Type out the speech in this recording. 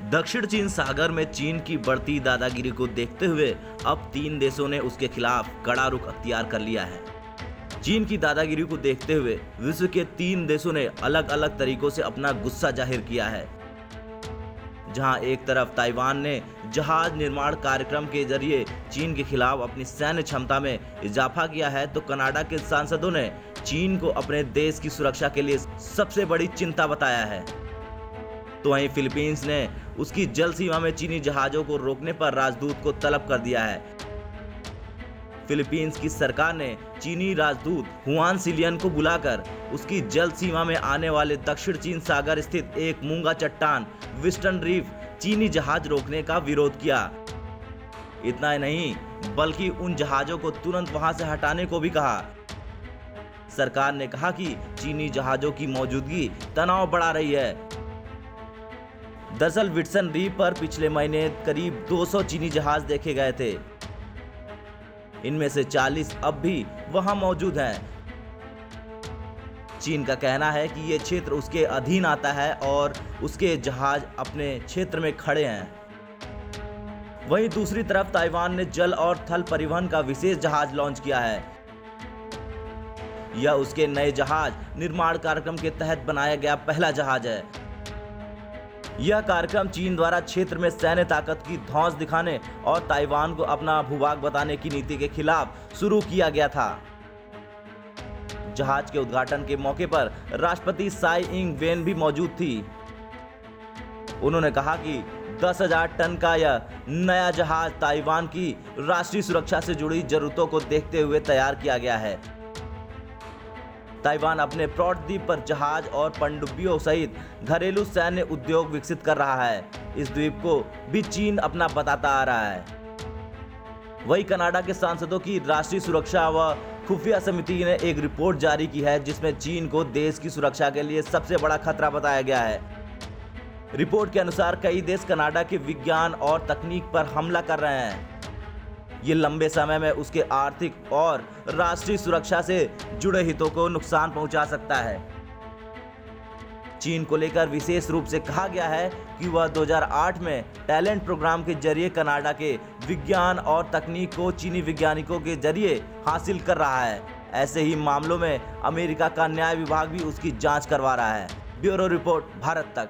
दक्षिण चीन सागर में चीन की बढ़ती दादागिरी को देखते हुए अब 3 देशों ने उसके खिलाफ कड़ा रुख अख्तियार कर लिया है। चीन की दादागिरी को देखते हुए विश्व के 3 देशों ने अलग अलग तरीकों से अपना गुस्सा जाहिर किया है। जहां एक तरफ ताइवान ने जहाज निर्माण कार्यक्रम के जरिए चीन के खिलाफ अपनी सैन्य क्षमता में इजाफा किया है, तो कनाडा के सांसदों ने चीन को अपने देश की सुरक्षा के लिए सबसे बड़ी चिंता बताया है। तो वहीं फिलीपींस ने उसकी जल सीमा में चीनी जहाजों को रोकने पर राजदूत को तलब कर दिया है। फिलीपींस की सरकार ने चीनी राजदूत हुआन सिलियन को बुलाकर उसकी जल सीमा में आने वाले दक्षिण चीन सागर स्थित एक मूंगा चट्टान विस्टर्न रीफ चीनी जहाज रोकने का विरोध किया। इतना ही नहीं, बल्कि उन जहाजों को तुरंत वहां से हटाने को भी कहा। सरकार ने कहा कि चीनी जहाजों की मौजूदगी तनाव बढ़ा रही है। दरअसल विस्टर्न रीफ पर पिछले महीने करीब 200 चीनी जहाज देखे गए थे। इनमें से 40 अब भी वहां मौजूद हैं। चीन का कहना है कि यह क्षेत्र उसके अधीन आता है और उसके जहाज अपने क्षेत्र में खड़े हैं। वहीं दूसरी तरफ ताइवान ने जल और थल परिवहन का विशेष जहाज लॉन्च किया है। यह उसके नए जहाज निर्माण कार्यक्रम के तहत बनाया गया पहला जहाज है। यह कार्यक्रम चीन द्वारा क्षेत्र में सैन्य ताकत की धौंस दिखाने और ताइवान को अपना भूभाग बताने की नीति के खिलाफ शुरू किया गया था। जहाज के उद्घाटन के मौके पर राष्ट्रपति साई इंग वेन भी मौजूद थी। उन्होंने कहा कि 10,000 टन का यह नया जहाज ताइवान की राष्ट्रीय सुरक्षा से जुड़ी जरूरतों को देखते हुए तैयार किया गया है। ताइवान अपने प्रौढ़ द्वीप पर जहाज और पनडुब्बियों सहित घरेलू सैन्य उद्योग विकसित कर रहा है। इस द्वीप को भी चीन अपना बताता आ रहा है। वहीं कनाडा के सांसदों की राष्ट्रीय सुरक्षा व खुफिया समिति ने एक रिपोर्ट जारी की है, जिसमें चीन को देश की सुरक्षा के लिए सबसे बड़ा खतरा बताया गया है। रिपोर्ट के अनुसार कई देश कनाडा के विज्ञान और तकनीक पर हमला कर रहे हैं। ये लंबे समय में उसके आर्थिक और राष्ट्रीय सुरक्षा से जुड़े हितों को नुकसान पहुंचा सकता है। चीन को लेकर विशेष रूप से कहा गया है कि वह 2008 में टैलेंट प्रोग्राम के जरिए कनाडा के विज्ञान और तकनीक को चीनी वैज्ञानिकों के जरिए हासिल कर रहा है। ऐसे ही मामलों में अमेरिका का न्याय विभाग भी उसकी जांच करवा रहा है। ब्यूरो रिपोर्ट, भारत तक।